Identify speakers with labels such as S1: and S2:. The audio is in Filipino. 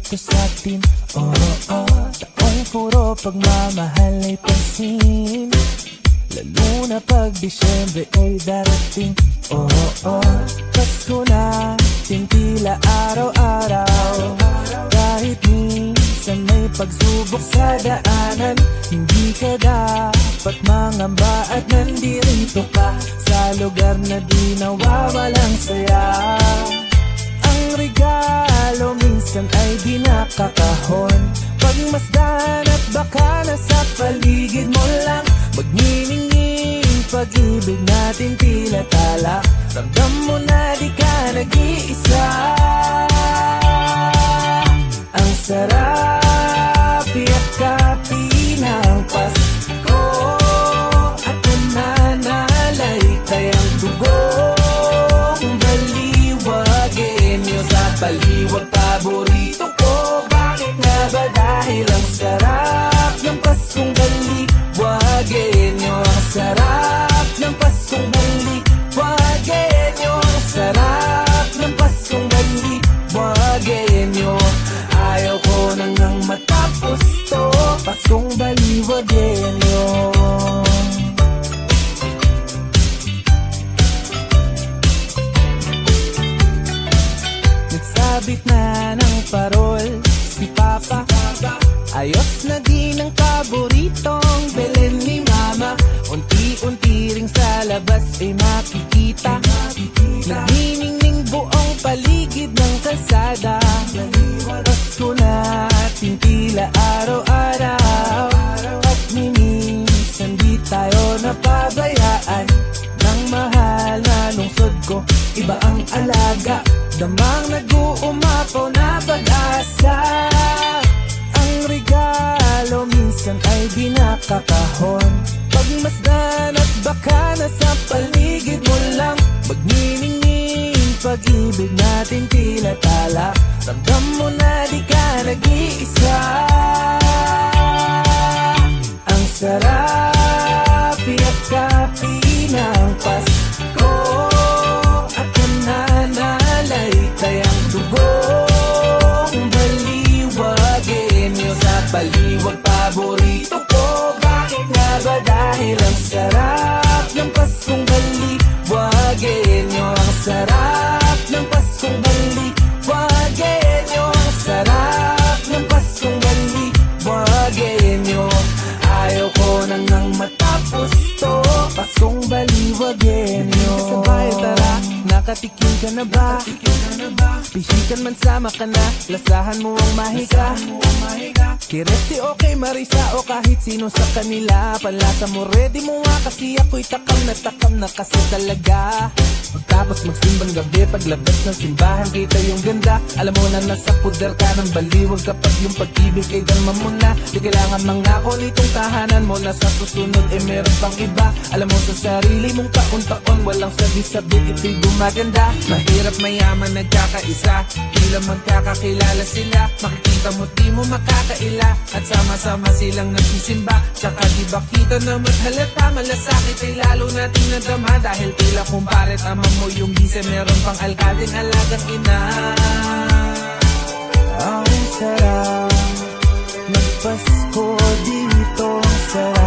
S1: dito sa atin. Taong puro pagmamahal ay pansin, lalo na pag Disyembre ay darating. Pasko natin tila araw-araw, kahit minsan may pagsubok sa daanan. Hindi ka dapat mangamba at nandirito ka sa lugar na di nawawalang saya. Ang regalo minsan ay di nakakahon, pagmasdan at baka nasa paligid mo lang. Magniningning pag-ibig natin tila tala, ramdam mo na di ka nag-iisa. Ang sarap yakapin ng Pasko at nananalay kayang dugong baliwagin niyo sa baliwag paborito ko. Bakit nga ba? Dahil ang sarap ng Paskong baliwagin niyo. Ang sarap ng Paskong baliwagin niyo. Ang sarap ng Paskong baliwagin niyo. Ayaw ko nang matapos to, Paskong baliwagin niyo. Nagsabit na ng parol si Papa, ayos na din ang paboritong Belen ni Mama. Unti-unti ring sa labas ay makikita, nagniningning buong paligid ng kalsada. Pasko natin tila araw-araw, at minsan di tayo napabayaan ng mahal na lungsod ko. Iba ang alaga, damang nag-uumapaw na pag-asa. Ang regalo minsan ay di nakakahon, pagmasdan at baka nasa paligid mo lang. Magniningning pag-ibig natin tila tala, ramdam mo na di ka nag-iisa. Ang sarap yakapin ng Pasko at nananalay kayang dugong baliwagin niyo sa baliwag paborito ko. Bakit nga ba? Dahil ang sarap ng Paskong baliwagin niyo. Ang sarap ng Paskong baliwagin niyo. Ang sarap ng Paskong baliwagin niyo. Ayaw ko nang matapos to, Paskong baliwagin niyo. Sabay tara, nakatikim ka na ba? Pisikan man sama ka na, lasahan mo ang mahika. Kiresti o kay Marisa o kahit sino sa kanila, panlasa mo ready mo nga kasi ako'y takam na kasi talaga. Tapos magsimbang gabi, paglabas ng simbahan kita yung ganda. Alam mo na nasa puder ka ng baliwag kapag yung pag-ibig ay dalma mo na. Di kailangan mangako nitong tahanan mo na sa susunod eh meron pang iba. Alam mo sa sarili mong taon-taon walang sabi-sabi ito'y gumaganda. Mahirap mayaman nagkakaisa, tila magkakakilala sila. Makikita mo di mo makakaila at sama-sama silang nagsisimba. Tsaka di ba kita na halata, malasakit ay lalo nating nadama. Dahil tila kumpare tama mo yung bise, meron pang alkadeng alagang ina. Ang sarap ng Pasko dito, ang sarap